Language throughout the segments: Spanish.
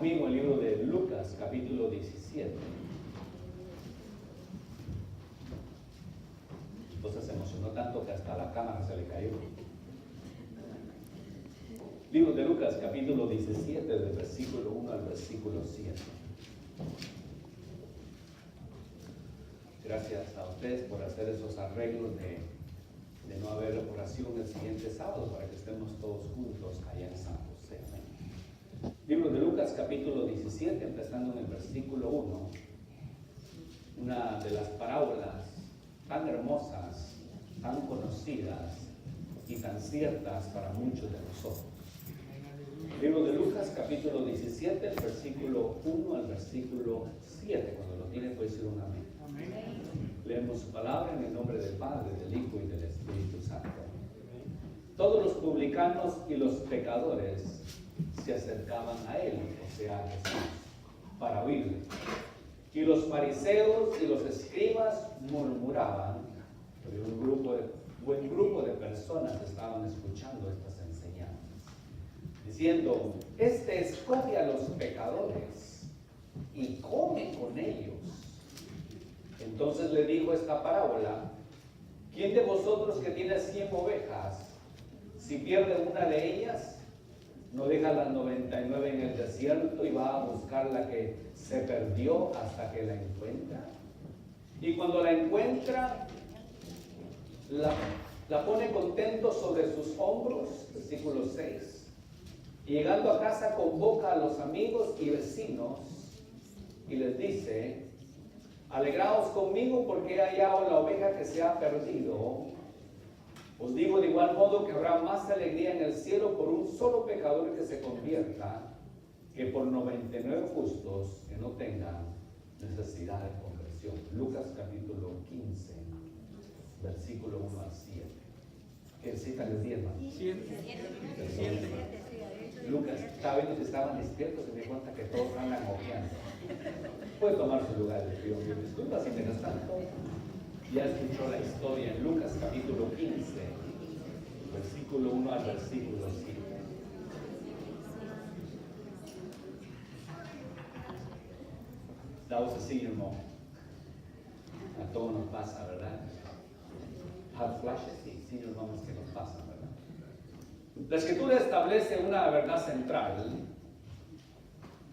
conmigo el libro de Lucas, capítulo 17. Entonces se emocionó tanto que hasta la cámara se le cayó. Libro de Lucas, capítulo 17, del versículo 1 al versículo 7. Gracias a ustedes por hacer esos arreglos de no haber oración el siguiente sábado, para que estemos todos juntos allá en San José. Libro de Lucas, capítulo 17, empezando en el versículo 1. Una de las parábolas tan hermosas, tan conocidas y tan ciertas para muchos de nosotros. Libro de Lucas, capítulo 17, el versículo 1 al versículo 7. Cuando lo tiene puede decir un amén. Amén. Leemos su palabra en el nombre del Padre, del Hijo y del Espíritu Santo. Todos los publicanos y los pecadores se acercaban a él, o sea, a Jesús, para oírle. Y los fariseos y los escribas murmuraban, pero buen grupo de personas estaban escuchando estas enseñanzas, diciendo: este escoge a los pecadores y come con ellos. Entonces le dijo esta parábola: ¿quién de vosotros que tiene 100 ovejas, si pierde una de ellas, no deja las 99 en el desierto y va a buscar la que se perdió hasta que la encuentra? Y cuando la encuentra, la pone contento sobre sus hombros. Versículo 6. Y llegando a casa convoca a los amigos y vecinos y les dice: alegraos conmigo porque he hallado la oveja que se ha perdido. Os digo de igual modo que habrá más alegría en el cielo por un solo pecador que se convierta que por 99 justos que no tengan necesidad de conversión. Lucas capítulo 15, versículo 1 al 7. ¿Qué cita les di, hermano? 7. Lucas, estaba viendo si estaban despiertos y me di cuenta que todos andan ojeando. Puede tomar su lugar, le pido mil disculpas. Y mientras tanto, ya escuchó la historia en Lucas capítulo 15, versículo 1 al versículo 7. That was a senior moment. A todos nos pasa, ¿verdad? Hot flashes y senior moments que nos pasan, ¿verdad? La Escritura establece una verdad central.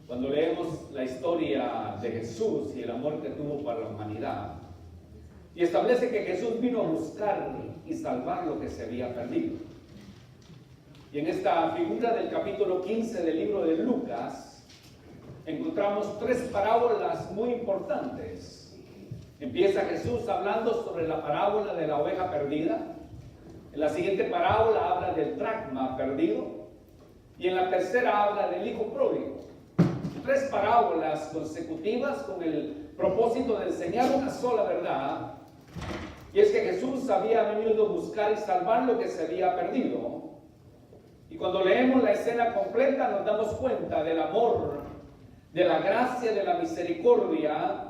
Cuando leemos la historia de Jesús y el amor que tuvo para la humanidad, y establece que Jesús vino a buscar y salvar lo que se había perdido. Y en esta figura del capítulo 15 del libro de Lucas, encontramos 3 parábolas muy importantes. Empieza Jesús hablando sobre la parábola de la oveja perdida. En la siguiente parábola habla del dracma perdido. Y en la tercera habla del hijo pródigo. 3 parábolas consecutivas con el propósito de enseñar una sola verdad. Y es que Jesús había venido a buscar y salvar lo que se había perdido. Y cuando leemos la escena completa nos damos cuenta del amor, de la gracia, de la misericordia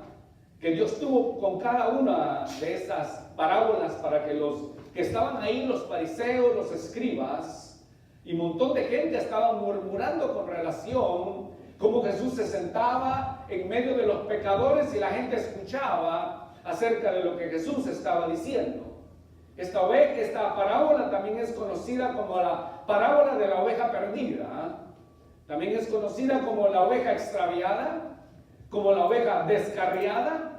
que Dios tuvo con cada una de esas parábolas, para que los que estaban ahí, los fariseos, los escribas y un montón de gente estaban murmurando con relación cómo Jesús se sentaba en medio de los pecadores y la gente escuchaba acerca de lo que Jesús estaba diciendo. Esta parábola también es conocida como la parábola de la oveja perdida. También es conocida como la oveja extraviada, como la oveja descarriada,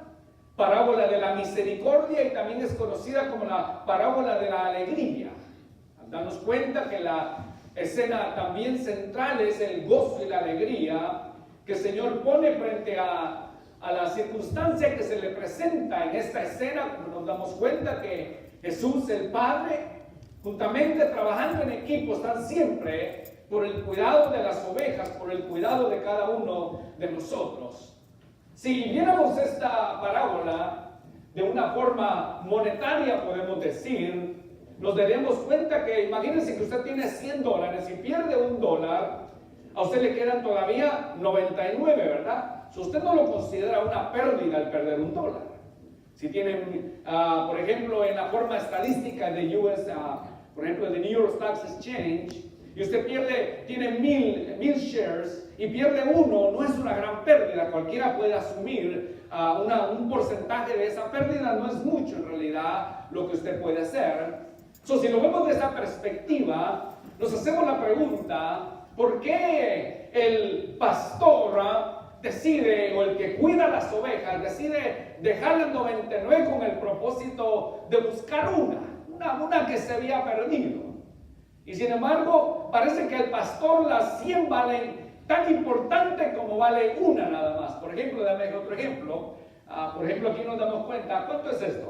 parábola de la misericordia, y también es conocida como la parábola de la alegría. Darnos cuenta que la escena también central es el gozo y la alegría que el Señor pone frente a la circunstancia que se le presenta en esta escena. Nos damos cuenta que Jesús, el Padre, juntamente trabajando en equipo, están siempre por el cuidado de las ovejas, por el cuidado de cada uno de nosotros. Si viéramos esta parábola de una forma monetaria, podemos decir, nos daríamos cuenta que, imagínense que usted tiene $100 y pierde $1, a usted le quedan todavía 99, ¿verdad? Si usted no lo considera una pérdida al perder $1. Si tienen, por ejemplo, en la forma estadística de US, por ejemplo, de New York Stock Exchange, y usted tiene 1000 shares y pierde uno, no es una gran pérdida. Cualquiera puede asumir un porcentaje de esa pérdida, no es mucho en realidad lo que usted puede hacer. Si lo vemos de esa perspectiva, nos hacemos la pregunta, ¿por qué el pastor decide, o el que cuida las ovejas, decide dejar las 99 con el propósito de buscar una que se había perdido? Y sin embargo, parece que al pastor las 100 valen tan importante como vale una nada más. Por ejemplo, dame otro ejemplo. Por ejemplo, aquí nos damos cuenta, ¿cuánto es esto?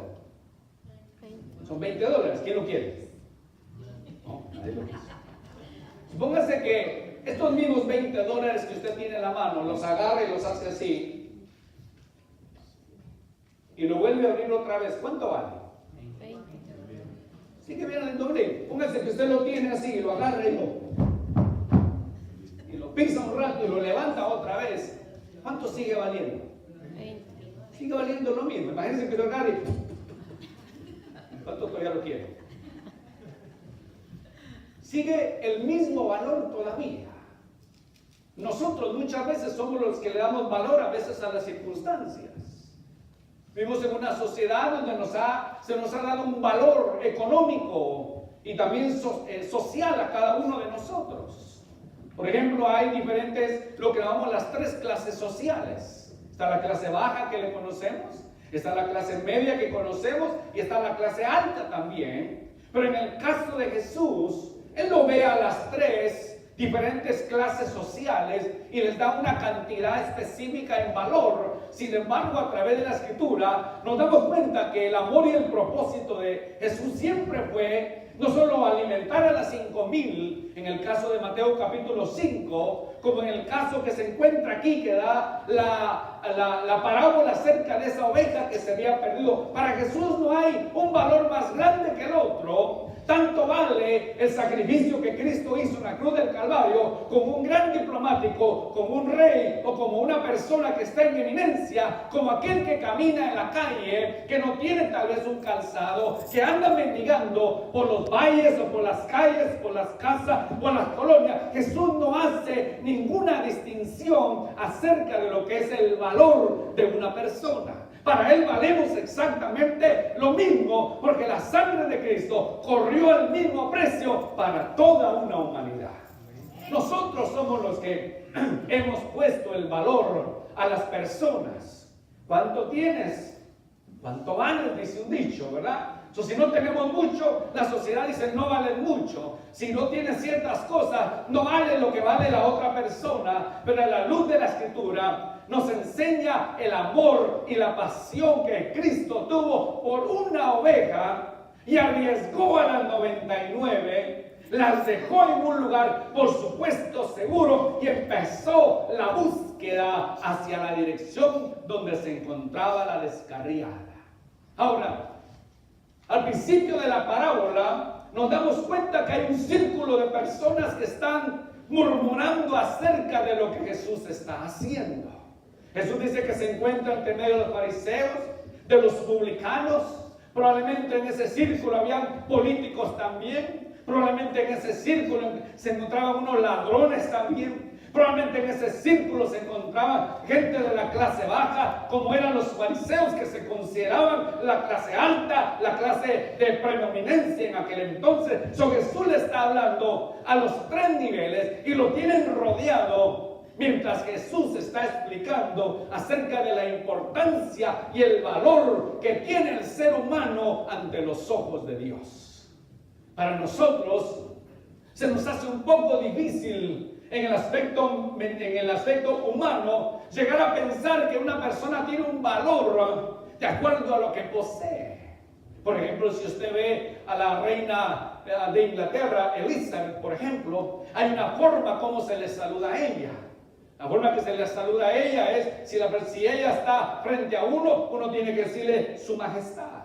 Son $20. ¿Quién lo quiere? No, nadie lo quiere. Supóngase que estos mismos $20 que usted tiene en la mano, los agarra y los hace así, y lo vuelve a abrir otra vez. ¿Cuánto vale? 20. Sí que viene el doble. Póngase que usted lo tiene así, y lo agarra y lo pisa un rato y lo levanta otra vez. ¿Cuánto sigue valiendo? 20. Sigue valiendo lo mismo. Imagínense que lo agarra y ¿cuánto todavía lo quiere? Sigue el mismo valor todavía. Nosotros muchas veces somos los que le damos valor a veces a las circunstancias. Vivimos en una sociedad donde se nos ha dado un valor económico y también social a cada uno de nosotros. Por ejemplo, hay diferentes, lo que llamamos las 3 clases sociales. Está la clase baja que le conocemos, está la clase media que conocemos y está la clase alta también. Pero en el caso de Jesús, Él lo ve a las 3 diferentes clases sociales y les da una cantidad específica en valor. Sin embargo, a través de la Escritura nos damos cuenta que el amor y el propósito de Jesús siempre fue no solo alimentar a las 5,000 en el caso de Mateo capítulo 5, como en el caso que se encuentra aquí, que da la parábola acerca de esa oveja que se había perdido. Para Jesús no hay un valor más grande que el otro. Tanto vale el sacrificio que Cristo hizo en la cruz del Calvario como un gran diplomático, como un rey o como una persona que está en eminencia, como aquel que camina en la calle, que no tiene tal vez un calzado, que anda mendigando por los valles o por las calles, por las casas, por las colonias. Jesús no hace ninguna distinción acerca de lo que es el valor de una persona. Para Él valemos exactamente lo mismo, porque la sangre de Cristo corrió al mismo precio para toda una humanidad. Nosotros somos los que hemos puesto el valor a las personas. ¿Cuánto tienes? ¿Cuánto vales? Dice un dicho, ¿verdad? Si no tenemos mucho, la sociedad dice no valen mucho. Si no tienes ciertas cosas, no vale lo que vale la otra persona. Pero a la luz de la Escritura nos enseña el amor y la pasión que Cristo tuvo por una oveja y arriesgó a las 99, las dejó en un lugar, por supuesto, seguro, y empezó la búsqueda hacia la dirección donde se encontraba la descarriada. Ahora, al principio de la parábola nos damos cuenta que hay un círculo de personas que están murmurando acerca de lo que Jesús está haciendo. Jesús dice que se encuentra entre medio de los fariseos, de los publicanos. Probablemente en ese círculo habían políticos también. Probablemente en ese círculo se encontraban unos ladrones también. Probablemente en ese círculo se encontraba gente de la clase baja, como eran los fariseos, que se consideraban la clase alta, la clase de predominancia en aquel entonces. Jesús le está hablando a los 3 niveles y lo tienen rodeado, mientras Jesús está explicando acerca de la importancia y el valor que tiene el ser humano ante los ojos de Dios. Para nosotros se nos hace un poco difícil en el aspecto humano llegar a pensar que una persona tiene un valor de acuerdo a lo que posee. Por ejemplo, si usted ve a la reina de Inglaterra, Elizabeth, por ejemplo, hay una forma como se le saluda a ella. La forma que se le saluda a ella es, si ella está frente a uno tiene que decirle su majestad.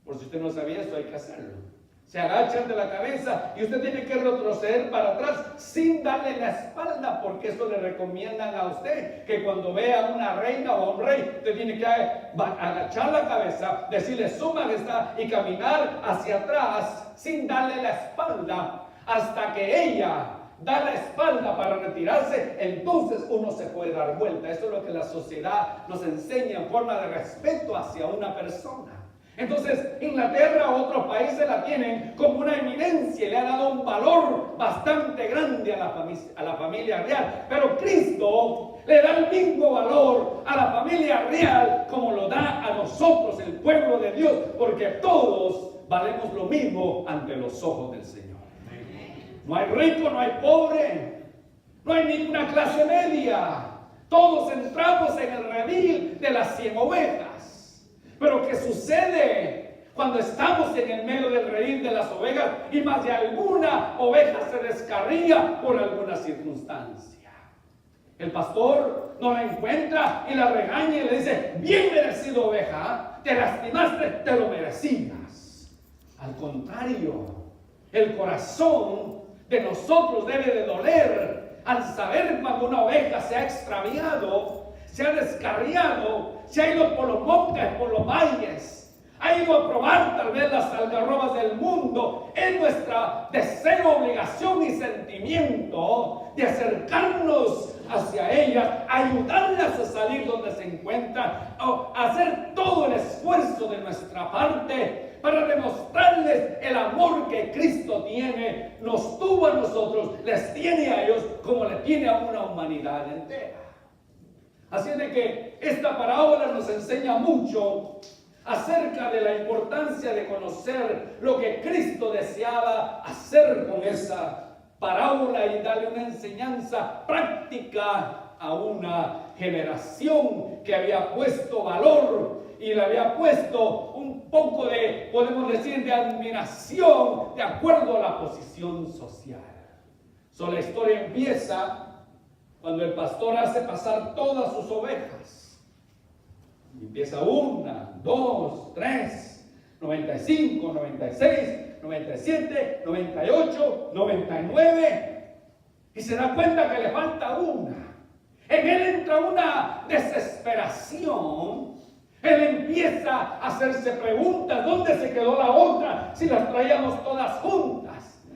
Por si usted no sabía, eso hay que hacerlo. Se agachan de la cabeza y usted tiene que retroceder para atrás sin darle la espalda, porque eso le recomiendan a usted, que cuando vea a una reina o a un rey, usted tiene que agachar la cabeza, decirle su majestad y caminar hacia atrás sin darle la espalda. hasta que ella da la espalda para retirarse, entonces uno se puede dar vuelta. Eso es lo que la sociedad nos enseña en forma de respeto hacia una persona. Entonces, Inglaterra u otros países la tienen como una eminencia y le ha dado un valor bastante grande a la familia real. Pero Cristo le da el mismo valor a la familia real como lo da a nosotros, el pueblo de Dios, porque todos valemos lo mismo ante los ojos del Señor. No hay rico, no hay pobre, no hay ninguna clase media. Todos entramos en el redil de las 100 ovejas. Pero ¿qué sucede cuando estamos en el medio del redil de las ovejas y más de alguna oveja se descarría por alguna circunstancia? El pastor no la encuentra y la regaña y le dice: bien merecido, oveja, te lastimaste, te lo merecías. Al contrario, el corazón de nosotros debe de doler al saber cuando una oveja se ha extraviado, se ha descarriado, se ha ido por los montes, por los valles, ha ido a probar tal vez las algarrobas del mundo. Es nuestra deseo, obligación y sentimiento de acercarnos hacia ellas, ayudarlas a salir donde se encuentran, hacer todo el esfuerzo de nuestra parte para demostrarles el amor que Cristo tiene, nos tuvo a nosotros, les tiene a ellos como le tiene a una humanidad entera. Así es de que esta parábola nos enseña mucho acerca de la importancia de conocer lo que Cristo deseaba hacer con esa parábola y darle una enseñanza práctica a una generación que había puesto valor y le había puesto un poco de, podemos decir, de admiración de acuerdo a la posición social. La historia empieza cuando el pastor hace pasar todas sus ovejas. Empieza 1, 2, 3, 95, 96, 97, 98, 99. Y se da cuenta que le falta una. En él entra una desesperación. Él empieza a hacerse preguntas: ¿dónde se quedó la otra? Si las traíamos todas juntas.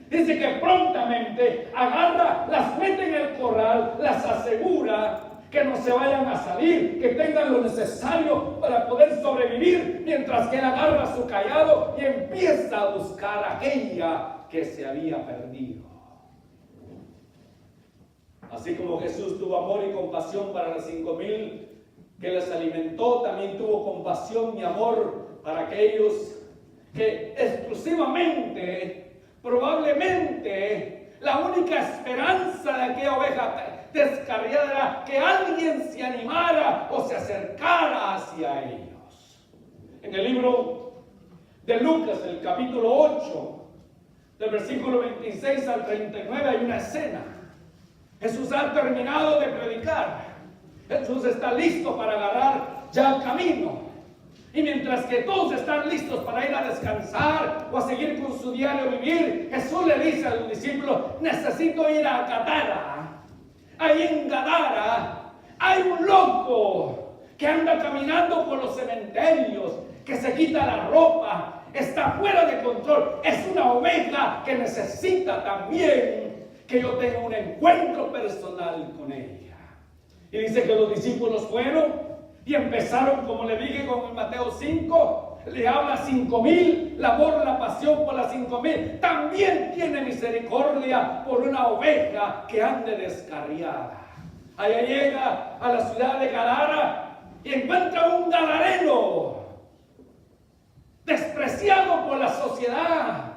Dice que prontamente agarra, las mete en el corral, las asegura que no se vayan a salir, que tengan lo necesario para poder sobrevivir, mientras que él agarra su cayado y empieza a buscar a aquella que se había perdido. Así como Jesús tuvo amor y compasión para las 5,000 que les alimentó, también tuvo compasión y amor para aquellos que exclusivamente, probablemente, la única esperanza de aquella oveja descarriada era que alguien se animara o se acercara hacia ellos. En el libro de Lucas, el capítulo 8, del versículo 26 al 39, hay una escena. Jesús ha terminado de predicar. Jesús está listo para agarrar ya el camino. Y mientras que todos están listos para ir a descansar o a seguir con su diario vivir, Jesús le dice a los discípulos: necesito ir a Gadara. Ahí en Gadara hay un loco que anda caminando por los cementerios, que se quita la ropa, está fuera de control. Es una oveja que necesita también que yo tenga un encuentro personal con ella. Y dice que los discípulos fueron y empezaron, como le dije con el Mateo 5, le habla 5,000, el amor, la pasión por las 5,000. También tiene misericordia por una oveja que ande descarriada. Allá llega a la ciudad de Gadara y encuentra un gadareno, despreciado por la sociedad,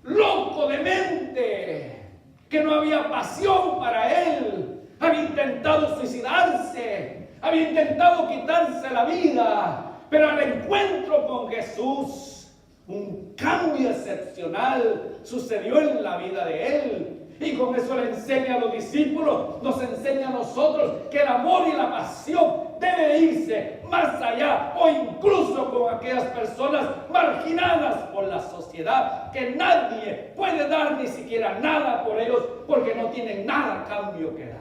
loco de mente, que no había pasión para él, había intentado suicidarse, había intentado quitarse la vida, pero al encuentro con Jesús, un cambio excepcional sucedió en la vida de él. Y con eso le enseña a los discípulos, nos enseña a nosotros que el amor y la pasión debe irse más allá, o incluso con aquellas personas marginadas por la sociedad, que nadie puede dar ni siquiera nada por ellos, porque no tienen nada a cambio que dar.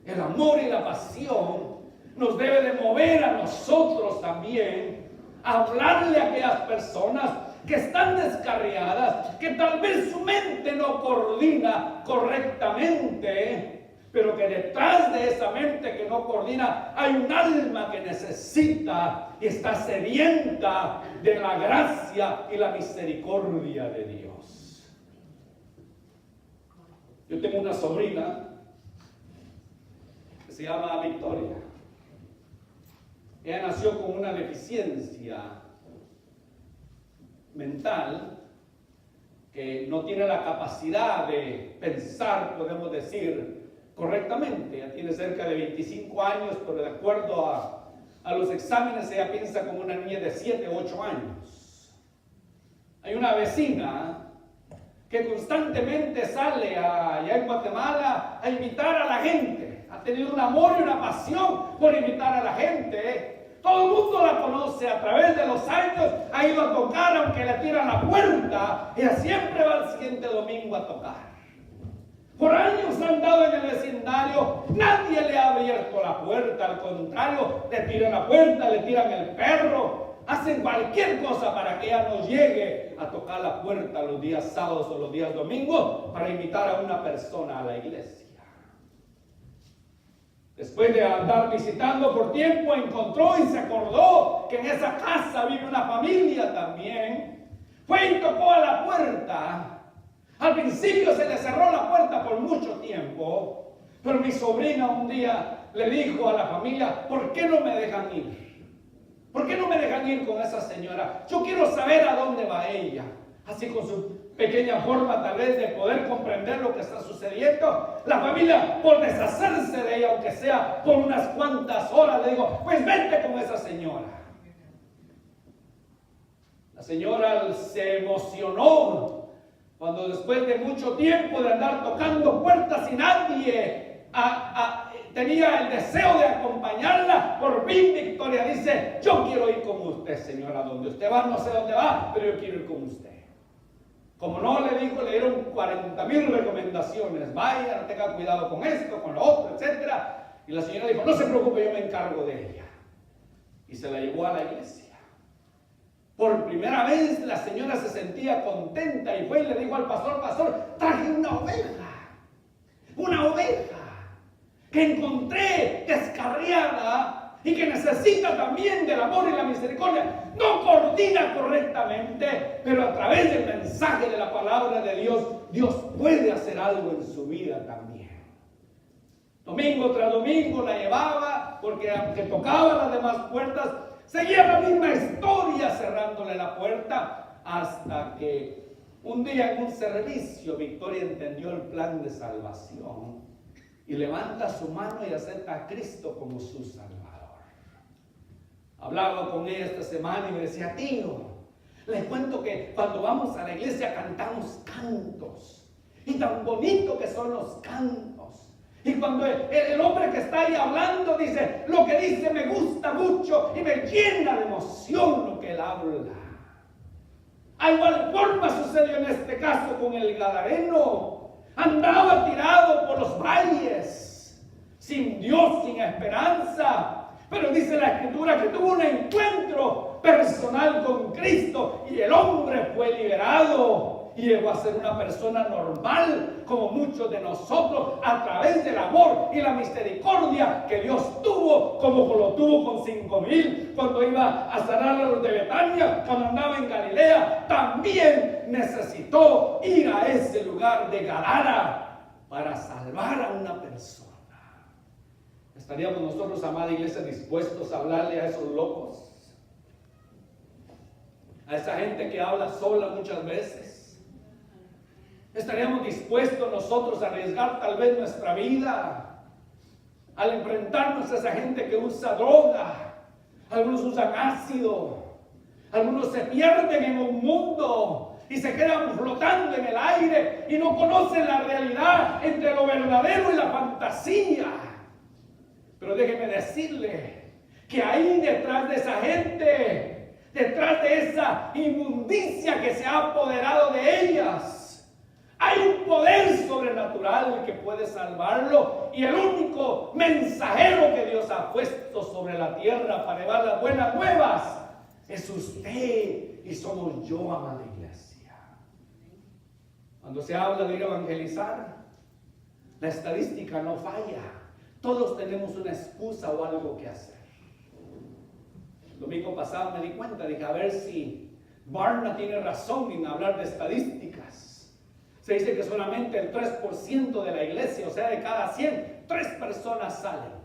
El amor y la pasión nos debe de mover a nosotros también a hablarle a aquellas personas que están descarriadas, que tal vez su mente no coordina correctamente, pero que detrás de esa mente que no coordina hay un alma que necesita y está sedienta de la gracia y la misericordia de Dios. Yo tengo una sobrina que se llama Victoria. Ella nació con una deficiencia mental, que no tiene la capacidad de pensar, podemos decir, correctamente. Ella tiene cerca de 25 años, pero de acuerdo a los exámenes ella piensa como una niña de 7 u 8 años. Hay una vecina que constantemente sale allá en Guatemala a invitar a la gente. Ha tenido un amor y una pasión por invitar a la gente. Todo el mundo la conoce a través de los años. Ha ido a tocar aunque le tiran la puerta. Ella siempre va el siguiente domingo a tocar. Por años ha andado en el vecindario. Nadie le ha abierto la puerta. Al contrario, le tiran la puerta, le tiran el perro. Hacen cualquier cosa para que ella no llegue a tocar la puerta los días sábados o los días domingos para invitar a una persona a la iglesia. Después de andar visitando por tiempo, encontró y se acordó que en esa casa vive una familia también. Fue y tocó a la puerta. Al principio se le cerró la puerta por mucho tiempo, pero mi sobrina un día le dijo a la familia: ¿por qué no me dejan ir? ¿Por qué no me dejan ir con esa señora? Yo quiero saber a dónde va ella. Así, con su pequeña forma tal vez de poder comprender lo que está sucediendo, la familia, por deshacerse de ella, aunque sea por unas cuantas horas, le digo: pues vente con esa señora. La señora se emocionó cuando, después de mucho tiempo de andar tocando puertas y nadie tenía el deseo de acompañarla, por fin Victoria dice: yo quiero ir con usted, señora. Donde usted va, no sé dónde va, pero yo quiero ir con usted. Como no, le dijo, le dieron 40,000 recomendaciones. Vaya, no tenga cuidado con esto, con lo otro, etc. Y la señora dijo: no se preocupe, yo me encargo de ella. Y se la llevó a la iglesia. Por primera vez la señora se sentía contenta y fue y le dijo al pastor: pastor, traje una oveja que encontré descarriada y que necesita también del amor y la misericordia. No coordina correctamente, pero a través del mensaje de la palabra de Dios, Dios puede hacer algo en su vida también. Domingo tras domingo la llevaba, porque aunque tocaba las demás puertas, seguía la misma historia cerrándole la puerta, hasta que un día en un servicio Victoria entendió el plan de salvación y levanta su mano y acepta a Cristo como su Salvador. Hablaba con ella esta semana y me decía: tío, les cuento que cuando vamos a la iglesia cantamos cantos, y tan bonito que son los cantos. Y cuando el hombre que está ahí hablando dice, lo que dice me gusta mucho y me llena de emoción lo que él habla. A igual forma sucedió en este caso con el gadareno. Andaba tirado por los valles, sin Dios, sin esperanza. Pero dice la Escritura que tuvo un encuentro personal con Cristo y el hombre fue liberado y llegó a ser una persona normal como muchos de nosotros, a través del amor y la misericordia que Dios tuvo, como lo tuvo con 5,000 cuando iba a sanar a los de Betania, cuando andaba en Galilea. También necesitó ir a ese lugar de Gadara para salvar a una persona. ¿Estaríamos nosotros, amada iglesia, dispuestos a hablarle a esos locos? A esa gente que habla sola muchas veces. ¿Estaríamos dispuestos nosotros a arriesgar tal vez nuestra vida al enfrentarnos a esa gente que usa droga? Algunos usan ácido, algunos se pierden en un mundo y se quedan flotando en el aire y no conocen la realidad entre lo verdadero y la fantasía. Pero déjeme decirle que ahí detrás de esa gente, detrás de esa inmundicia que se ha apoderado de ellas, hay un poder sobrenatural que puede salvarlo, y el único mensajero que Dios ha puesto sobre la tierra para llevar las buenas nuevas Es usted y somos yo, amada iglesia. Cuando se habla de ir a evangelizar, la estadística no falla. Todos tenemos una excusa o algo que hacer. El domingo pasado me di cuenta, dije, a ver si Barna tiene razón en hablar de estadísticas. Se dice que solamente el 3% de la iglesia, o sea, de cada 100, 3 personas salen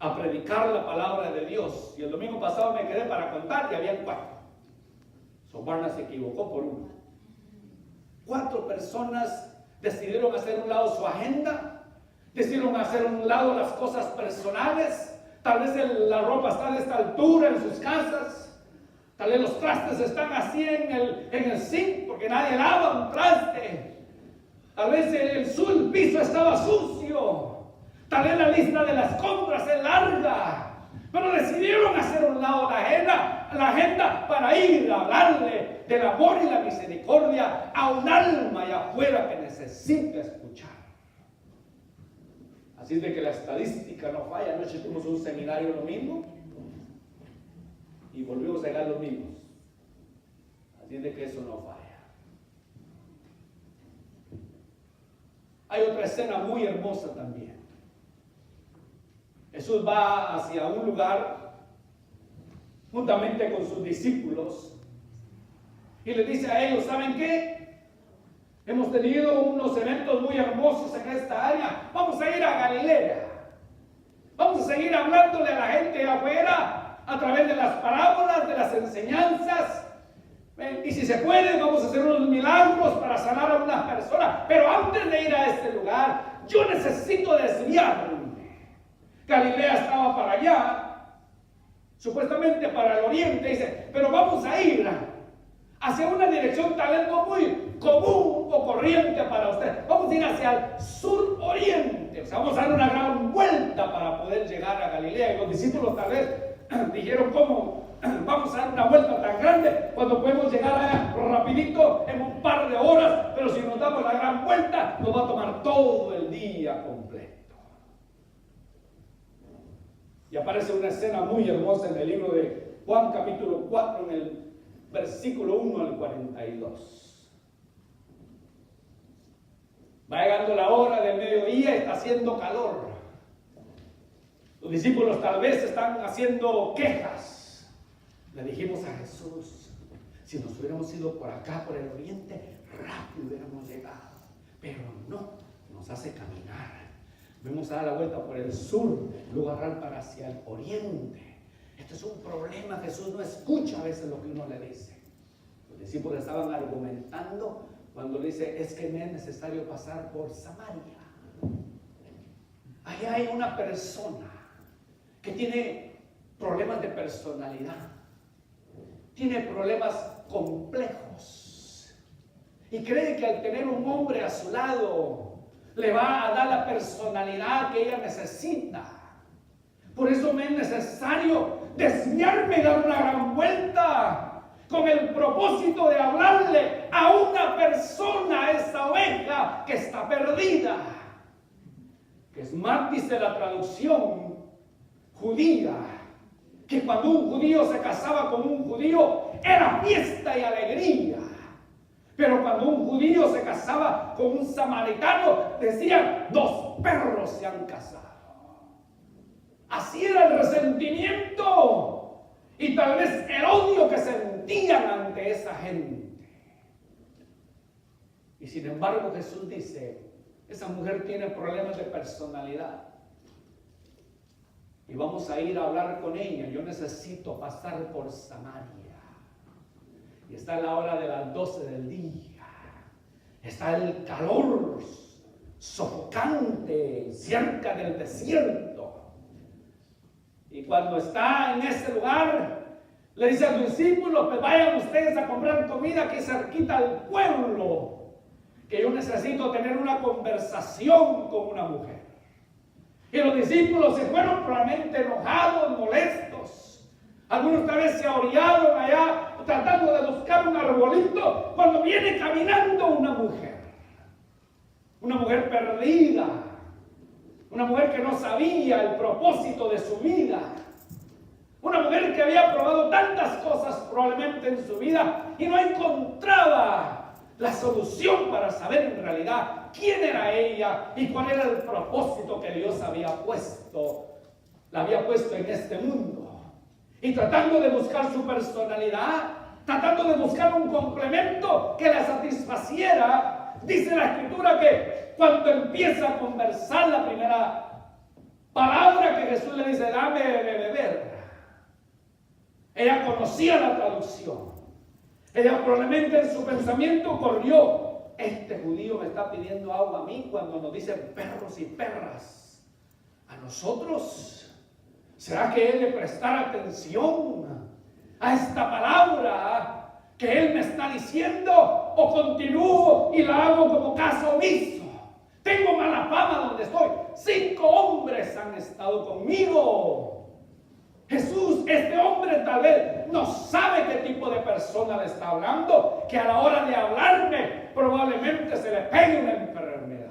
a predicar la palabra de Dios. Y el domingo pasado me quedé para contar y habían 4. Barna se equivocó por 1. 4 personas decidieron hacer un lado su agenda, decidieron hacer un lado las cosas personales. Tal vez la ropa está de esta altura en sus casas, tal vez los trastes están así en el zinc porque nadie lava un traste, tal vez el piso estaba sucio, tal vez la lista de las compras es larga, pero decidieron hacer un lado la agenda para ir a hablarle del amor y la misericordia a un alma allá afuera que necesita escuchar. Así es de que la estadística no falla. Anoche tuvimos un seminario domingo y volvimos a llegar los mismos. Así es de que eso no falla. Hay otra escena muy hermosa también. Jesús va hacia un lugar juntamente con sus discípulos y les dice a ellos, ¿saben qué? Hemos tenido unos eventos muy hermosos en esta área. Vamos a ir a Galilea. Vamos a seguir hablándole a la gente de afuera a través de las parábolas, de las enseñanzas. Y si se puede, vamos a hacer unos milagros para sanar a unas personas. Pero antes de ir a este lugar, yo necesito desviarme. Galilea estaba para allá, supuestamente para el oriente. Dice, pero vamos a ir hacia una dirección tal vez no muy común o corriente para usted. Vamos a ir hacia el sur-oriente. O sea, vamos a dar una gran vuelta para poder llegar a Galilea. Y los discípulos tal vez dijeron, ¿cómo vamos a dar una vuelta tan grande cuando podemos llegar allá rapidito en un par de horas? Pero si nos damos la gran vuelta, nos va a tomar todo el día completo. Y aparece una escena muy hermosa en el libro de Juan capítulo 4 en el versículo 1 al 42. Va llegando la hora del mediodía, está haciendo calor. Los discípulos tal vez están haciendo quejas. Le dijimos a Jesús, si nos hubiéramos ido por acá, por el oriente, rápido hubiéramos llegado. Pero no, nos hace caminar. Vamos a dar la vuelta por el sur, luego agarrar para hacia el oriente. Esto es un problema. Jesús no escucha a veces lo que uno le dice. Los discípulos estaban argumentando cuando le dice, es que me es necesario pasar por Samaria. Ahí hay una persona que tiene problemas de personalidad, tiene problemas complejos y cree que al tener un hombre a su lado le va a dar la personalidad que ella necesita. Por eso me es necesario desviarme y dar una gran vuelta con el propósito de hablarle a una persona, a esa oveja que está perdida. Que es más, dice la traducción judía, que cuando un judío se casaba con un judío era fiesta y alegría. Pero cuando un judío se casaba con un samaritano, decían, 2 perros se han casado. Así era el resentimiento y tal vez el odio que sentían ante esa gente. Y sin embargo Jesús dice, esa mujer tiene problemas de personalidad. Y vamos a ir a hablar con ella. Yo necesito pasar por Samaria. Y está la hora de las 12 del día. Está el calor sofocante cerca del desierto. Y cuando está en ese lugar, le dice a los discípulos, pues vayan ustedes a comprar comida aquí cerquita al pueblo, que yo necesito tener una conversación con una mujer. Y los discípulos se fueron probablemente enojados, molestos. Algunos tal vez se orillaron allá tratando de buscar un arbolito cuando viene caminando una mujer perdida, una mujer que no sabía el propósito de su vida, una una mujer que había probado tantas cosas probablemente en su vida y no encontraba la solución para saber en realidad quién era ella y cuál era el propósito que Dios la había puesto en este mundo. Y tratando de buscar su personalidad, tratando de buscar un complemento que la satisfaciera, dice la Escritura que cuando empieza a conversar la primera palabra que Jesús le dice, dame de beber. Ella conocía la traducción. Ella probablemente en su pensamiento corrió, este judío me está pidiendo agua a mí cuando nos dicen perros y perras. A nosotros, ¿será que él le prestará atención a esta palabra que él me está diciendo? ¿O continúo y la hago como caso omiso? Tengo mala fama donde estoy. 5 hombres han estado conmigo. Jesús, este hombre tal vez no sabe qué tipo de persona le está hablando, que a la hora de hablarme probablemente se le pegue una enfermedad.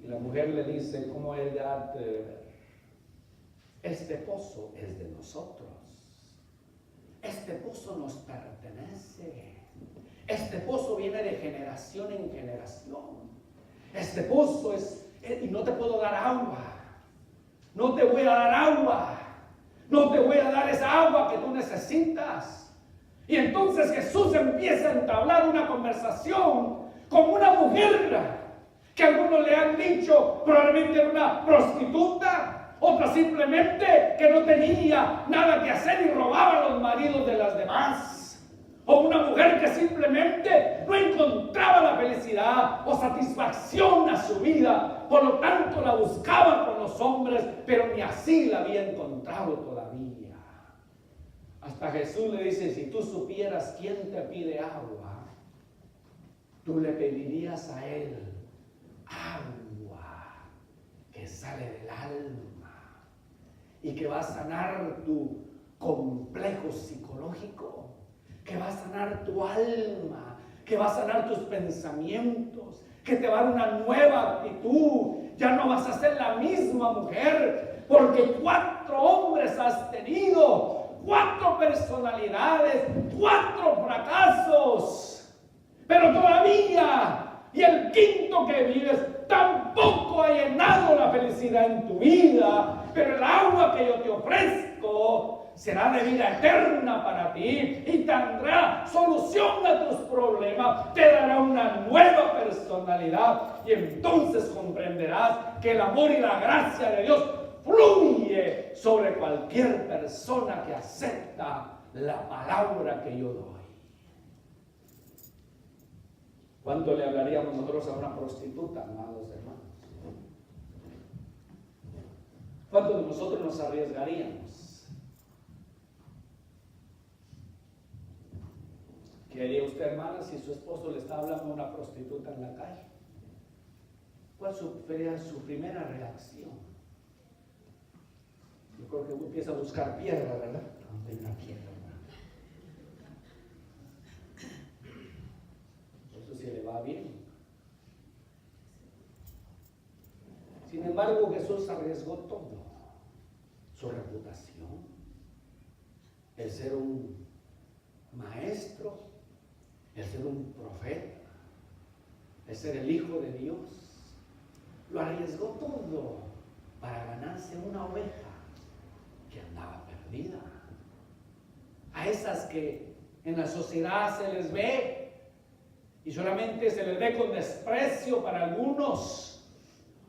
Y la mujer le dice, ¿cómo él de beber? Este pozo es de nosotros. Este pozo nos pertenece. Este pozo viene de generación en generación. Este pozo y no te puedo dar agua. No te voy a dar agua. No te voy a dar esa agua que tú necesitas. Y entonces Jesús empieza a entablar una conversación con una mujer que algunos le han dicho probablemente era una prostituta, otra simplemente que no tenía nada que hacer y robaba a los maridos de las demás. O una mujer que simplemente no encontraba la felicidad o satisfacción a su vida, por lo tanto la buscaba con los hombres, pero ni así la había encontrado todavía. Hasta Jesús le dice, si tú supieras quién te pide agua, tú le pedirías a él agua que sale del alma y que va a sanar tu complejo psicológico, que va a sanar tu alma, que va a sanar tus pensamientos, que te va a dar una nueva actitud. Ya no vas a ser la misma mujer, porque 4 hombres has tenido, 4 personalidades, 4 fracasos, pero todavía, y el 5.º que vives, tampoco ha llenado la felicidad en tu vida, pero el agua que yo te ofrezco será de vida eterna para ti y tendrá solución a tus problemas, te dará una nueva personalidad y entonces comprenderás que el amor y la gracia de Dios fluye sobre cualquier persona que acepta la palabra que yo doy. ¿Cuánto le hablaríamos nosotros a una prostituta, amados hermanos? ¿Cuántos de nosotros nos arriesgaríamos? ¿Qué haría usted, hermana, si su esposo le está hablando a una prostituta en la calle? ¿Cuál sería su primera reacción? Yo creo que uno empieza a buscar piedra, ¿verdad? ¿Dónde hay una piedra, hermano? Eso sí le va bien. Sin embargo, Jesús arriesgó todo. Su reputación, el ser un maestro, el ser un profeta, el ser el Hijo de Dios. Lo arriesgó todo para ganarse una oveja que andaba perdida. A esas que en la sociedad se les ve y solamente se les ve con desprecio para algunos,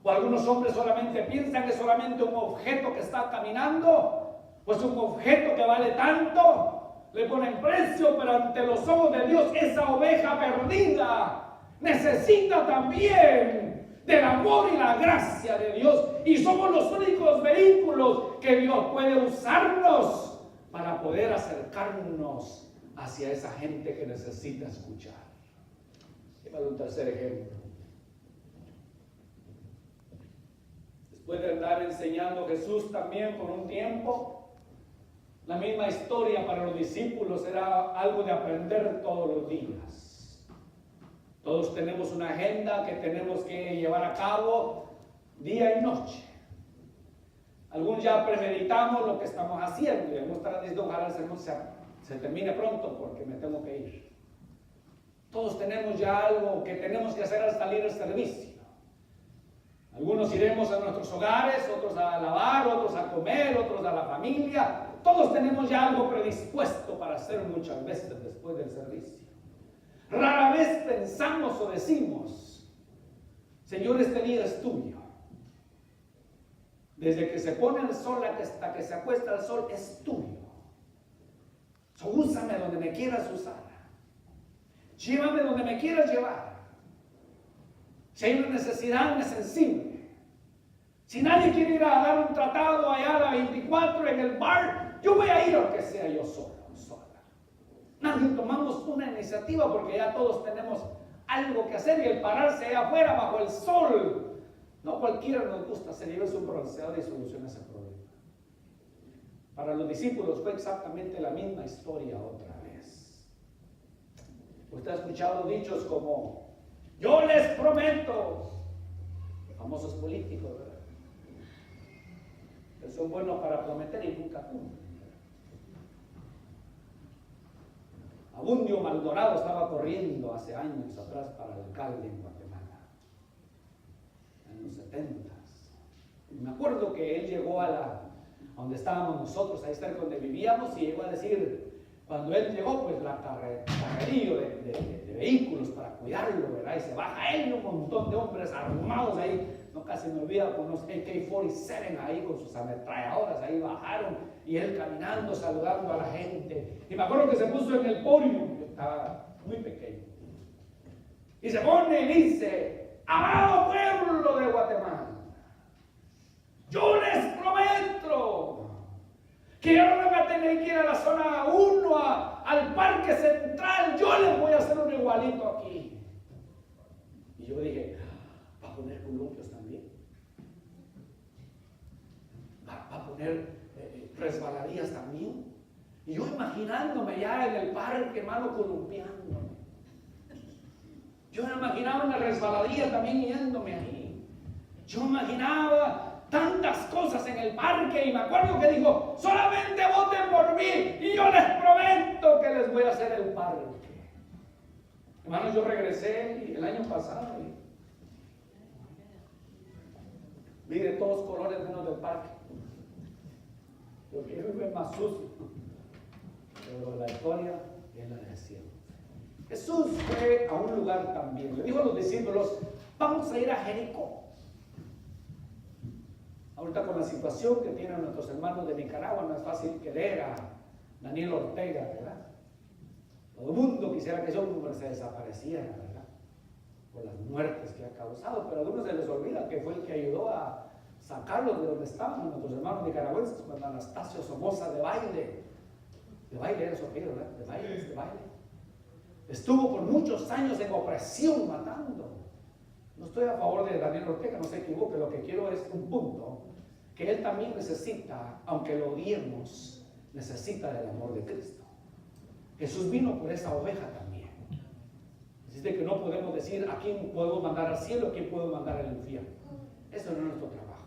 o algunos hombres solamente piensan que es solamente un objeto que está caminando, pues un objeto que vale tanto, le ponen precio, pero ante los ojos de Dios esa oveja perdida necesita también del amor y la gracia de Dios, y somos los únicos vehículos que Dios puede usarnos para poder acercarnos hacia esa gente que necesita escuchar. Y para un tercer ejemplo, después de andar enseñando Jesús también por un tiempo, la misma historia para los discípulos era algo de aprender todos los días. Todos tenemos una agenda que tenemos que llevar a cabo día y noche. Algunos ya premeditamos lo que estamos haciendo y hemos estado diciendo, ojalá el sermón se termine pronto porque me tengo que ir. Todos tenemos ya algo que tenemos que hacer al salir del servicio. Algunos iremos a nuestros hogares, otros a lavar, otros a comer, otros a la familia. Todos tenemos ya algo predispuesto para hacer muchas veces después del servicio. Rara vez pensamos o decimos, Señor, este día es tuyo. Desde que se pone el sol hasta que se acuesta el sol es tuyo. Úsame donde me quieras usar. Llévame donde me quieras llevar. Si hay una necesidad, me sensible. Si nadie quiere ir a dar un tratado allá a la 24 en el bar, yo voy a ir aunque sea yo solo, sola. Nadie tomamos una iniciativa porque ya todos tenemos algo que hacer y el pararse allá afuera bajo el sol. No cualquiera nos gusta, se lleve su bronceado y soluciona ese problema. Para los discípulos fue exactamente la misma historia otra vez. Usted ha escuchado dichos como, yo les prometo, famosos políticos, ¿verdad? Que son buenos para prometer y nunca cumplen. Abundio Maldonado estaba corriendo hace años atrás para alcalde en Guatemala, en los 70s. Y me acuerdo que él llegó a donde estábamos nosotros, ahí cerca donde vivíamos, y llegó a decir, cuando él llegó, pues la carrerillo de vehículos para cuidarlo, ¿verdad? Y se baja él y un montón de hombres armados ahí, no casi me olvida, con unos AK-47 ahí con sus ametralladoras, ahí bajaron, y él caminando, saludando a la gente. Y me acuerdo que se puso en el podio, yo estaba muy pequeño, y se pone y dice, amado pueblo de Guatemala, yo les prometo que ya no me van a tener que ir a la zona 1, al parque central, yo les voy a hacer un igualito aquí. Y yo dije, ¿va a poner columpios también? ¿Va a poner resbaladillas también? Y yo imaginándome ya en el parque, hermano, columpiándome. Yo me imaginaba en la resbaladilla también yéndome ahí. Yo imaginaba tantas cosas en el parque y me acuerdo que dijo, solamente voten por mí y yo les prometo que les voy a hacer el parque. Hermanos, yo regresé el año pasado y vi de todos colores menos del parque, porque es más sucio, pero la historia es la del cielo. Jesús fue a un lugar también, le dijo a los discípulos, vamos a ir a Jericó. Ahorita con la situación que tienen nuestros hermanos de Nicaragua no es fácil querer a Daniel Ortega, ¿verdad? Todo el mundo quisiera que ese hombre se desapareciera, ¿verdad? Por las muertes que ha causado, pero a algunos se les olvida que fue el que ayudó a sacarlos de donde estaban nuestros hermanos nicaragüenses cuando Anastasio Somoza de baile era su apellido, ¿verdad? De baile. Estuvo por muchos años en opresión matando. No estoy a favor de Daniel Ortega, no se equivoque, lo que quiero es un punto, que él también necesita, aunque lo odiemos, necesita del amor de Cristo. Jesús vino por esa oveja también. Así que no podemos decir a quién puedo mandar al cielo, a quién puedo mandar al infierno. Eso no es nuestro trabajo.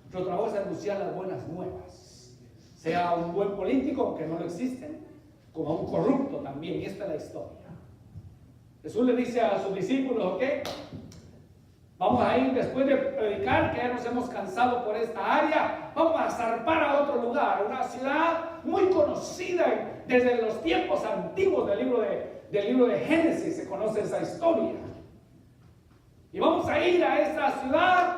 Nuestro trabajo es anunciar las buenas nuevas. Sea un buen político, aunque no lo existen, como a un corrupto también, y esta es la historia. Jesús le dice a sus discípulos, ¿ok? Vamos a ir después de predicar, que ya nos hemos cansado por esta área, vamos a zarpar a otro lugar, una ciudad muy conocida desde los tiempos antiguos del libro de Génesis, se conoce esa historia. Y vamos a ir a esa ciudad,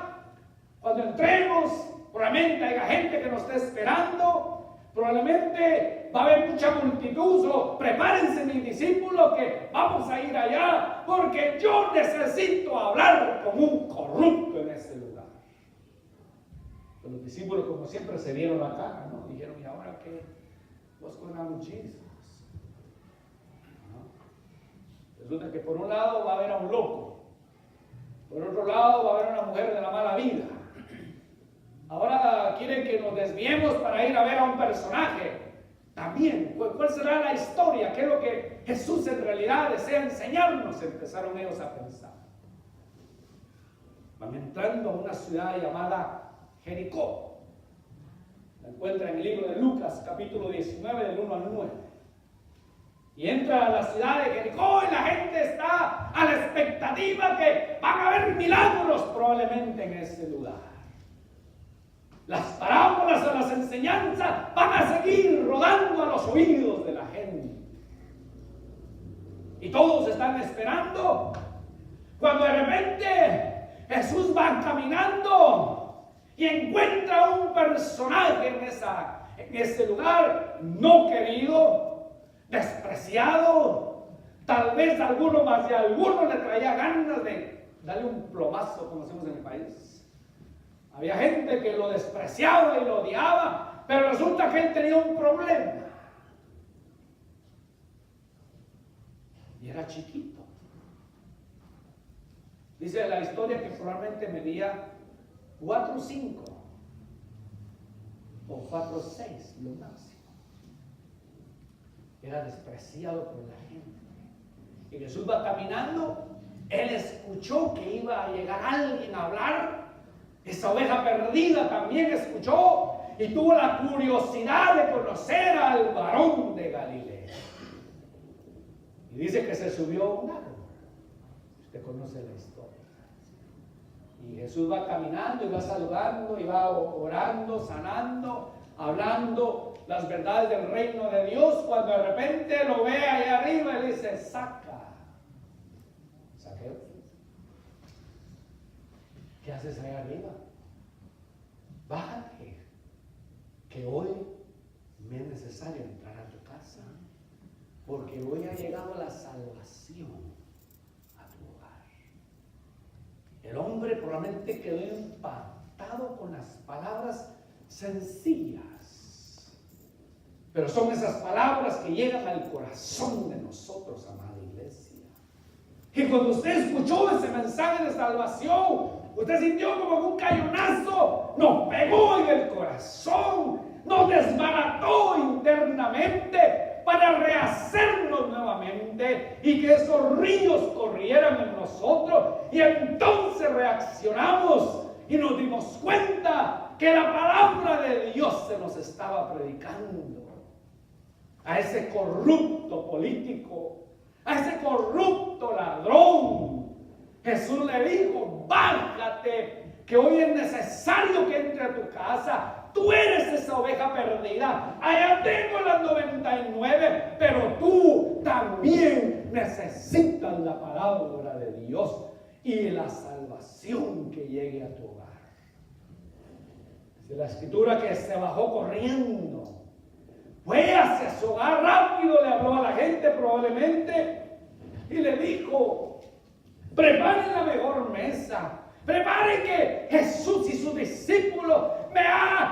cuando entremos, probablemente haya gente que nos esté esperando, probablemente va a haber mucha multitud, prepárense mis discípulos que vamos a ir allá, porque yo necesito hablar con un corrupto en ese lugar. Pero los discípulos, como siempre, se dieron la cara, ¿no? Dijeron, ¿y ahora qué? What's going on with Jesus? ¿No? Resulta que por un lado va a haber a un loco, por otro lado va a haber a una mujer de la mala vida. Ahora quieren que nos desviemos para ir a ver a un personaje. También, ¿cuál será la historia? ¿Qué es lo que Jesús en realidad desea enseñarnos? Empezaron ellos a pensar. Van entrando a una ciudad llamada Jericó. La encuentra en el libro de Lucas, capítulo 19, del 1 al 9. Y entra a la ciudad de Jericó y la gente está a la expectativa que van a haber milagros probablemente en ese lugar. Las parábolas o las enseñanzas van a seguir rodando a los oídos de la gente. Y todos están esperando cuando de repente Jesús va caminando y encuentra un personaje en ese lugar no querido, despreciado. Tal vez alguno más de alguno le traía ganas de darle un plomazo, como decimos en el país. Había gente que lo despreciaba y lo odiaba, pero resulta que él tenía un problema. Y era chiquito. Dice la historia que probablemente medía 4'5" o 4'6", lo máximo. Era despreciado por la gente. Y Jesús va caminando, él escuchó que iba a llegar alguien a hablar. Esa oveja perdida también escuchó y tuvo la curiosidad de conocer al varón de Galilea. Y dice que se subió a un árbol. Usted conoce la historia. Y Jesús va caminando y va saludando y va orando, sanando, hablando las verdades del reino de Dios. Cuando de repente lo ve allá arriba y dice: Saqueo, ¿qué haces allá arriba? Bájate, que hoy me es necesario entrar a tu casa, porque hoy ha llegado la salvación a tu hogar. El hombre probablemente quedó impactado con las palabras sencillas, pero son esas palabras que llegan al corazón de nosotros, amada iglesia. Y cuando usted escuchó ese mensaje de salvación, usted sintió como que un cañonazo nos pegó en el corazón, nos desbarató internamente para rehacernos nuevamente y que esos ríos corrieran en nosotros. Y entonces reaccionamos y nos dimos cuenta que la palabra de Dios se nos estaba predicando. A ese corrupto político, a ese corrupto ladrón, Jesús le dijo: bájate, que hoy es necesario que entre a tu casa. Tú eres esa oveja perdida. Allá tengo las 99, pero tú también necesitas la palabra de Dios y la salvación que llegue a tu hogar. Dice la escritura que se bajó corriendo, fue hacia su hogar rápido, le habló a la gente probablemente y le dijo: preparen la mejor mesa, preparen que Jesús y sus discípulos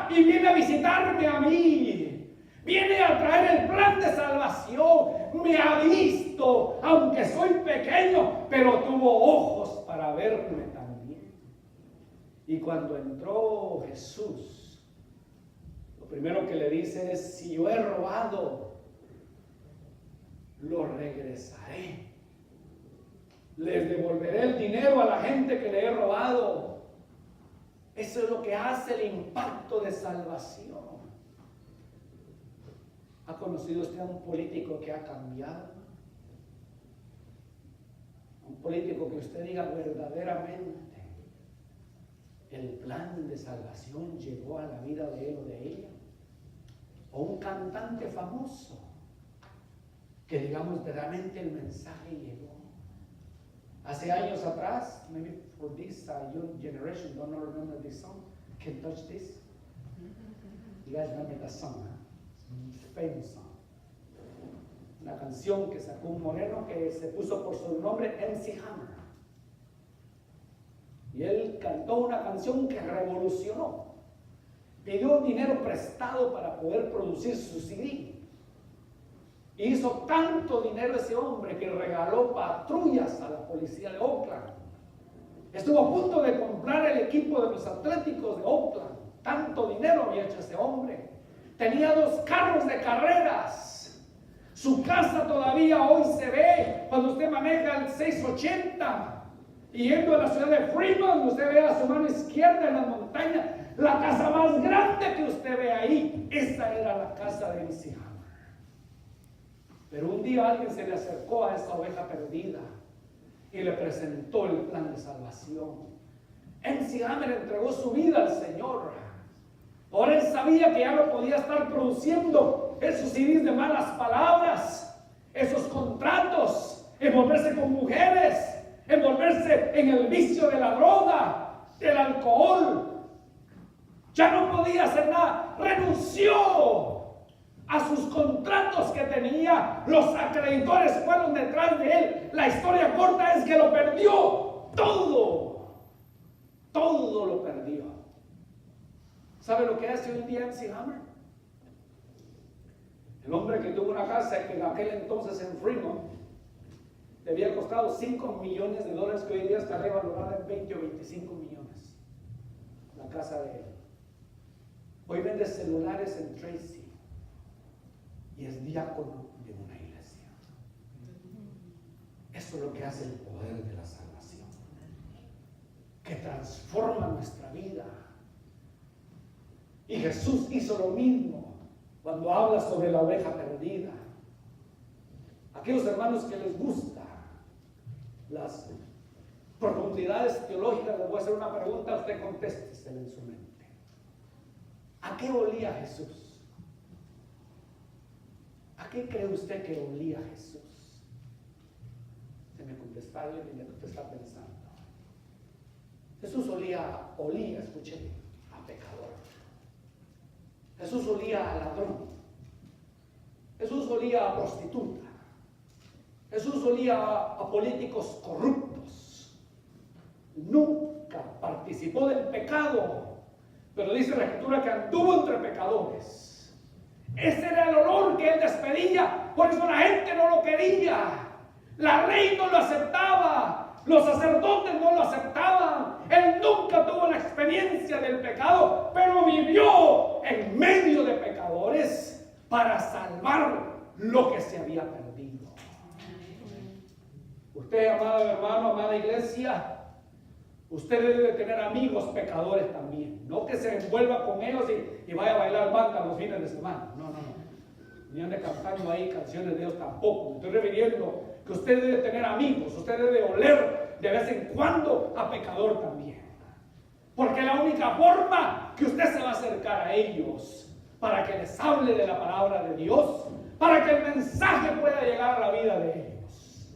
y viene a visitarme a mí, viene a traer el plan de salvación. Me ha visto, aunque soy pequeño, pero tuvo ojos para verme también. Y cuando entró Jesús, lo primero que le dice es: si yo he robado, lo regresaré. Les devolveré el dinero a la gente que le he robado. Eso es lo que hace el impacto de salvación. ¿Ha conocido usted a un político que ha cambiado? Un político que usted diga verdaderamente el plan de salvación llegó a la vida de él o de ella. O un cantante famoso que digamos verdaderamente el mensaje llegó. Hace años atrás, maybe for this young generation don't remember this song, Can't Touch This. You guys remember that song, huh? It's a famous song. Una canción que sacó un moreno que se puso por su nombre MC Hammer. Y él cantó una canción que revolucionó. Pidió dinero prestado para poder producir su CD. Hizo tanto dinero ese hombre que regaló patrullas a la policía de Oakland. Estuvo a punto de comprar el equipo de los Atléticos de Oakland. Tanto dinero había hecho ese hombre. Tenía 2 carros de carreras. Su casa todavía hoy se ve cuando usted maneja el 680 y yendo a la ciudad de Fremont, usted ve a su mano izquierda en la montaña la casa más grande grande que usted ve ahí, esa era la casa de MC Hammer. Pero un día alguien se le acercó a esa oveja perdida y le presentó el plan de salvación. MC Hammer entregó su vida al Señor. Ahora él sabía que ya no podía estar produciendo esos CDs de malas palabras, esos contratos, envolverse con mujeres, envolverse en el vicio de la droga, del alcohol. Ya no podía hacer nada. Renunció a sus contratos que tenía. Los acreedores fueron detrás de él. La historia corta es que lo perdió todo. Todo lo perdió. ¿Sabe lo que hace hoy en día MC Hammer? El hombre que tuvo una casa que en aquel entonces en Fremont le había costado $5 millones, que hoy en día está revalorada en 20 o 25 millones. La casa de él. Hoy vende celulares en Tracy y es diácono de una iglesia. Eso es lo que hace el poder de la salvación, que transforma nuestra vida. Y Jesús hizo lo mismo cuando habla sobre la oveja perdida. Aquellos hermanos que les gusta las profundidades teológicas, les voy a hacer una pregunta, usted contéstesela en su mente. ¿A qué olía Jesús? ¿A qué cree usted que olía Jesús? Se me contesta alguien y usted está pensando. Jesús olía, escuche, a pecador. Jesús olía a ladrón. Jesús olía a prostituta. Jesús olía a políticos corruptos. Nunca participó del pecado. Pero dice la Escritura que anduvo entre pecadores. Ese era el olor que él despedía. Por eso la gente no lo quería. La ley no lo aceptaba. Los sacerdotes no lo aceptaban. Él nunca tuvo la experiencia del pecado, pero vivió en medio de pecadores para salvar lo que se había perdido. Usted, amado hermano, amada iglesia, usted debe tener amigos pecadores también. No que se envuelva con ellos y vaya a bailar banda los fines de semana. No. Ni ande cantando ahí canciones de Dios tampoco. Me estoy refiriendo que usted debe tener amigos. Usted debe oler de vez en cuando a pecador también. Porque la única forma que usted se va a acercar a ellos para que les hable de la palabra de Dios, para que el mensaje pueda llegar a la vida de ellos.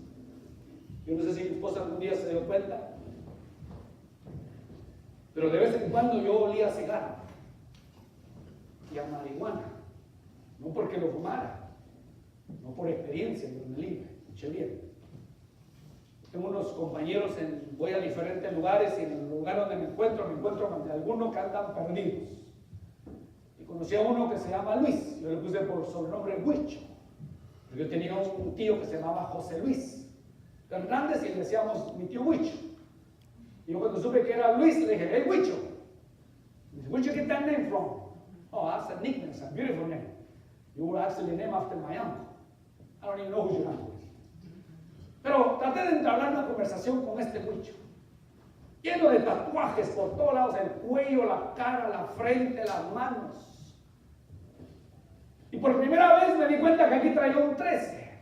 Yo no sé si mi esposa algún día se dio cuenta, pero de vez en cuando yo olía a cigarro y a marihuana. No porque lo fumara, no por experiencia, Dios me libre, escuché bien. Tengo unos compañeros, voy a diferentes lugares y en el lugar donde me encuentro con algunos que andan perdidos. Y conocí a uno que se llama Luis, yo le puse por sobrenombre Huicho. Yo tenía un tío que se llamaba José Luis Hernández y le decíamos mi tío Huicho. Y yo cuando supe que era Luis le dije, hey Huicho. Me dice, where'd you get that name from? Oh, that's a nickname, it's a beautiful name. You were actually named after my uncle. I don't even know who your uncle is. Pero traté de entablar una conversación con este Huicho. Lleno de tatuajes por todos lados, el cuello, la cara, la frente, las manos. Y por primera vez me di cuenta que aquí traía un 13.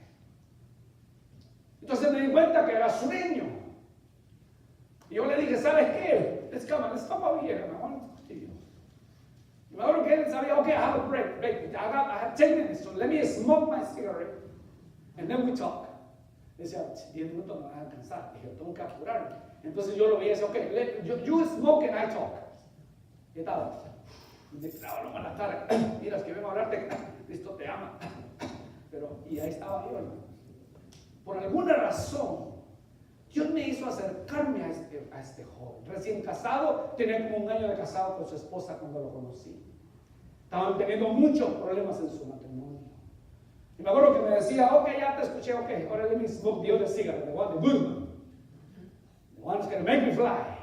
Entonces me di cuenta que era sureño. Y yo le dije, ¿sabes qué? Let's come over here. I want to talk to you. Y me acuerdo que él sabía, okay, I have a break. I have 10 minutes, so let me smoke my cigarette. And then we talk. Decía, 10 minutos no me van a alcanzar. Dije, tengo que apurarme. Entonces yo lo veía y decía, okay, you smoke and I talk. ¿Qué tal? Y me clava la mano en la cara. Mira, es que vengo a hablarte, Cristo te ama. Pero, y ahí estaba yo, hermano. Por alguna razón, Dios me hizo acercarme a este joven. Recién casado, tenía como 1 año de casado con su esposa cuando lo conocí. Estaban teniendo muchos problemas en su matrimonio. Y me acuerdo que me decía, ok, ya te escuché, ok, ahora let me smoke the other cigarette, the one, the good one. The one that's going to make me fly.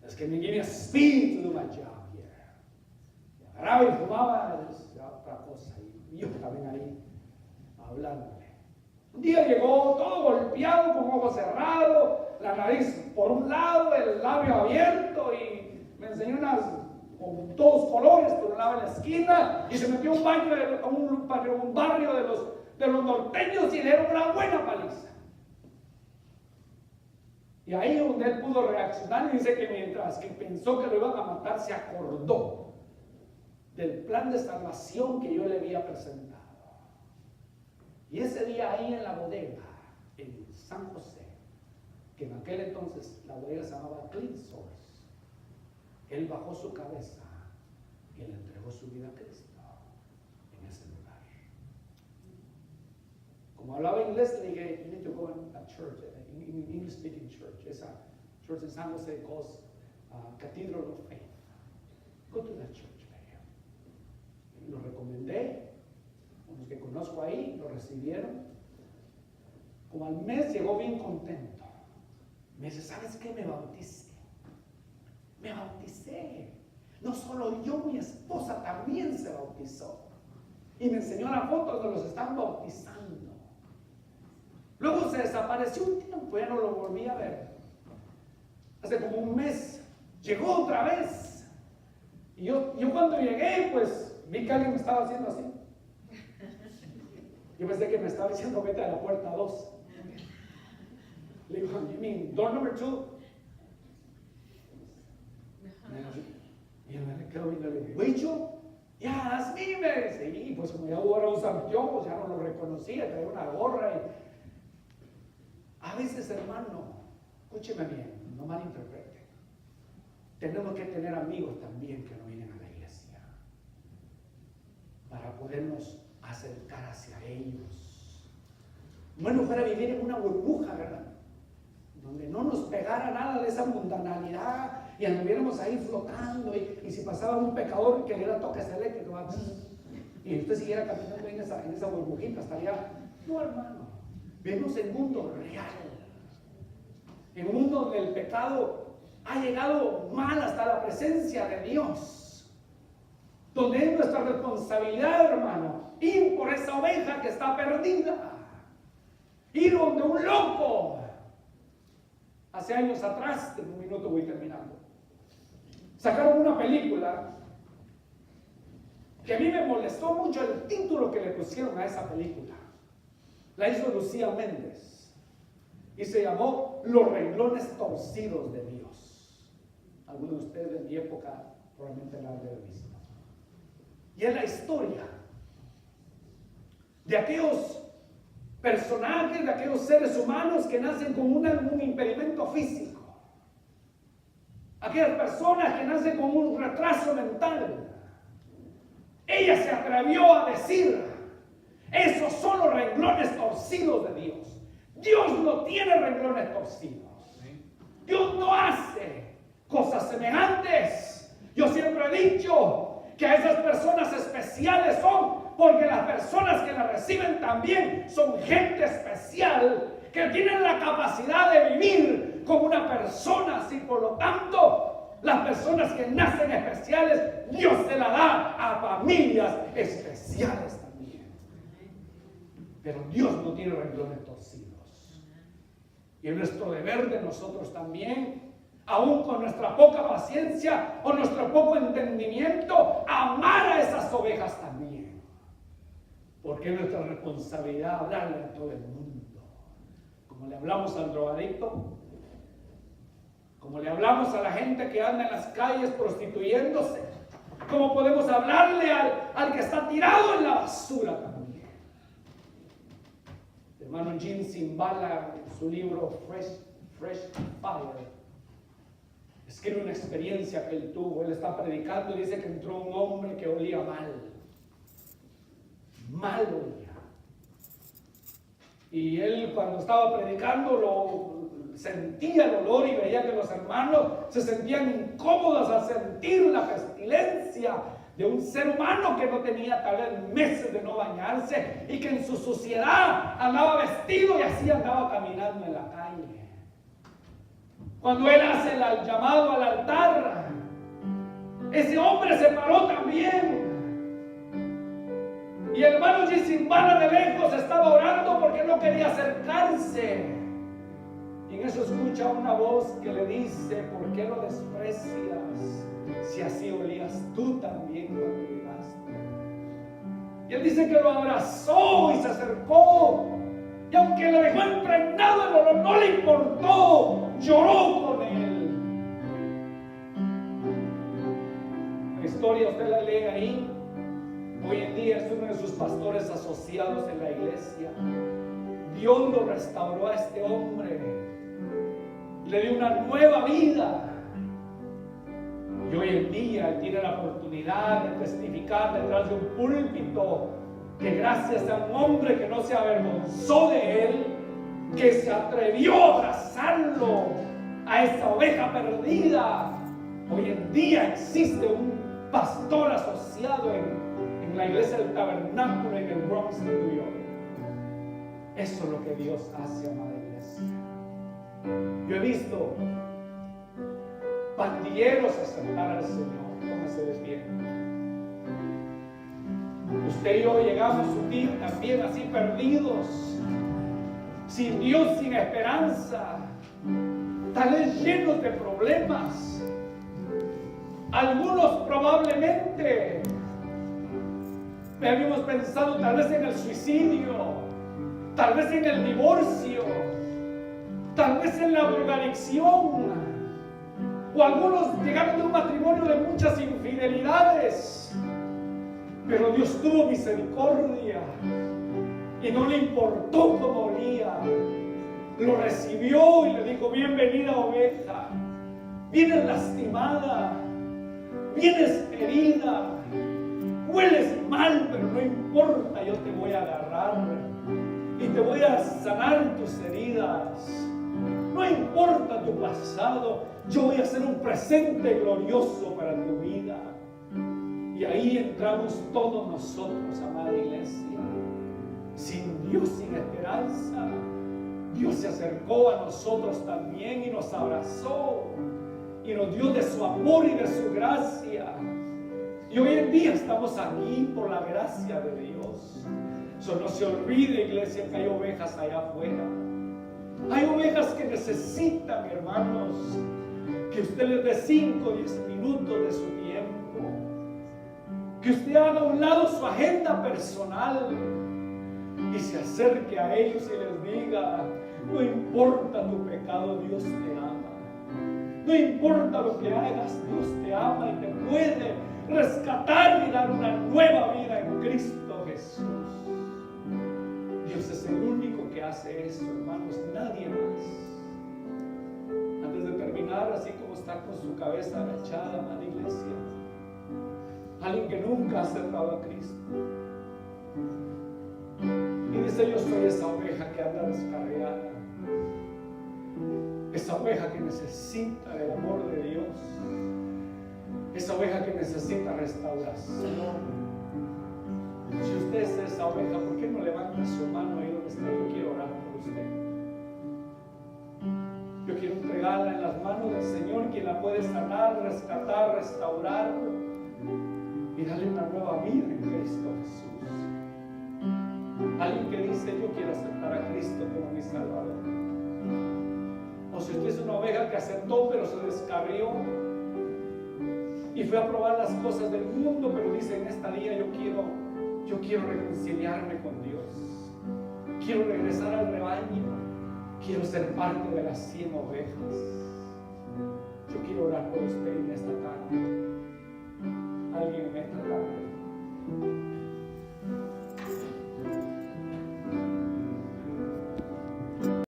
That's going to give me a speed to do my job here. Y agarraba y fumaba, otra cosa. Y yo también ahí, hablándole. Un día llegó todo golpeado, con ojos cerrados, la nariz por un lado, el labio abierto, y me enseñó con todos colores por un lado en la esquina, y se metió a un barrio de los norteños y le dieron una buena paliza. Y ahí donde él pudo reaccionar, dice que mientras que pensó que lo iban a matar, se acordó del plan de salvación que yo le había presentado. Y ese día ahí en la bodega, en San José, que en aquel entonces la bodega se llamaba Clean Source, él bajó su cabeza y le entregó su vida a Cristo en ese lugar. Como hablaba inglés, le dije, you need to go to a church, in English speaking church. It's a church in San Jose called Cathedral of Faith. Go to that church, man. Lo recomendé, los que conozco ahí lo recibieron. Como al mes llegó bien contento. Me dice, ¿sabes qué? Me bauticé. No solo yo, mi esposa también se bautizó. Y me enseñó la foto donde los están bautizando. Luego se desapareció un tiempo, ya no lo volví a ver. Hace como un mes, llegó otra vez. Y yo cuando llegué, pues vi que alguien me estaba haciendo así. Yo pensé que me estaba diciendo, vete a la puerta 2. Le digo, you mean door number 2? Y él me quedó viendo, le digo, ¿Huicho? Ya, that's me, me dice. Y pues como ya ahora usa anteojos, ya no lo reconocía, traía una gorra. A veces, hermano, escúcheme bien, no malinterprete. Tenemos que tener amigos también que no vienen a la iglesia para podernos acercar hacia ellos. Bueno, fuera vivir en una burbuja, ¿verdad? Donde no nos pegara nada de esa mundanalidad y anduviéramos ahí flotando y si pasaba un pecador que le diera toques eléctricos y usted siguiera caminando en esa burbujita hasta allá. No, hermano, vivimos en un mundo real, en un mundo donde el pecado ha llegado mal hasta la presencia de Dios, donde es nuestra responsabilidad, hermano, ir por esa oveja que está perdida, ir donde un loco. Hace años atrás, en un minuto voy terminando, sacaron una película que a mí me molestó mucho el título que le pusieron a esa película. La hizo Lucía Méndez y se llamó Los renglones torcidos de Dios. Algunos de ustedes de mi época probablemente la han visto. Y es la historia de aquellos personajes, de aquellos seres humanos que nacen con un impedimento físico, aquellas personas que nacen con un retraso mental. Ella se atrevió a decir, esos son los renglones torcidos de Dios. Dios no tiene renglones torcidos. Dios no hace cosas semejantes. Yo siempre he dicho que a esas personas especiales son porque las personas que la reciben también son gente especial, que tienen la capacidad de vivir como una persona así. Por lo tanto, las personas que nacen especiales, Dios se la da a familias especiales también. Pero Dios no tiene renglones torcidos. Y es nuestro deber de nosotros también, aún con nuestra poca paciencia o nuestro poco entendimiento, amar a esas ovejas también. Porque es nuestra responsabilidad hablarle a todo el mundo. Como le hablamos al drogadicto, como le hablamos a la gente que anda en las calles prostituyéndose, como podemos hablarle al que está tirado en la basura también. El hermano Jim Zimbala, en su libro Fresh Fire, escribe una experiencia que él tuvo. Él está predicando y dice que entró un hombre que olía mal olía. Y él, cuando estaba predicando, sentía el olor y veía que los hermanos se sentían incómodos al sentir la pestilencia de un ser humano que no tenía tal vez meses de no bañarse y que en su suciedad andaba vestido y así andaba caminando en la calle. Cuando él hace el llamado al altar, ese hombre se paró también. Y el hermano Zimbala de lejos estaba orando porque no quería acercarse. Y en eso escucha una voz que le dice, ¿por qué lo desprecias? si así olías tú también cuando llegaste. Y él dice que lo abrazó y se acercó. Y aunque lo dejó impregnado el olor, no le importó, lloró con él. La historia usted la lee ahí. Hoy en día es uno de sus pastores asociados en la iglesia. Dios lo restauró a este hombre, le dio una nueva vida. Y hoy en día él tiene la oportunidad de testificar detrás de un púlpito que gracias a un hombre que no se avergonzó de él, que se atrevió a abrazarlo, a esa oveja perdida, hoy en día existe un pastor asociado en la iglesia del Tabernáculo en el Bronx, New York. Eso es lo que Dios hace, amada iglesia. Yo he visto pandilleros aceptar al Señor. Póngase de pie. Usted y yo llegamos un día también así perdidos, sin Dios, sin esperanza, tal vez llenos de problemas. Algunos probablemente habíamos pensado tal vez en el suicidio, tal vez en el divorcio, tal vez en la drogadicción, o algunos llegaron de un matrimonio de muchas infidelidades, pero Dios tuvo misericordia y no le importó cómo olía. Lo recibió y le dijo: bienvenida, oveja, vienes lastimada, vienes herida, hueles mal, pero no importa, yo te voy a agarrar y te voy a sanar tus heridas. No importa tu pasado, yo voy a hacer un presente glorioso para tu vida. Y ahí entramos todos nosotros, amada iglesia, sin Dios, sin esperanza. Dios se acercó a nosotros también y nos abrazó y nos dio de su amor y de su gracia. Y hoy en día estamos aquí por la gracia de Dios. No se olvide, iglesia, que hay ovejas allá afuera. Hay ovejas que necesitan, hermanos, que usted les dé 5 o 10 minutos de su tiempo, que usted haga a un lado su agenda personal y se acerque a ellos y les diga: no importa tu pecado, Dios te ama. No importa lo que hagas, Dios te ama y te puede rescatar y dar una nueva vida en Cristo Jesús. Dios es el único que hace eso, hermanos, nadie más. Antes de terminar, así como está con su cabeza agachada, amada iglesia, alguien que nunca ha aceptado a Cristo y dice: yo soy esa oveja que anda descarriada, esa oveja que necesita el amor de Dios, esa oveja que necesita restauración. Si usted es esa oveja, ¿por qué no levanta su mano ahí donde está? Yo quiero orar por usted. Yo quiero entregarla en las manos del Señor, quien la puede sanar, rescatar, restaurar y darle una nueva vida en Cristo Jesús. Alguien que dice: yo quiero aceptar a Cristo como mi Salvador. O si usted es una oveja que aceptó pero se descarrió y fue a probar las cosas del mundo, pero dice: en esta día yo quiero reconciliarme con Dios, quiero regresar al rebaño, quiero ser parte de las 100 ovejas. Yo quiero orar por usted en esta tarde. Alguien en esta tarde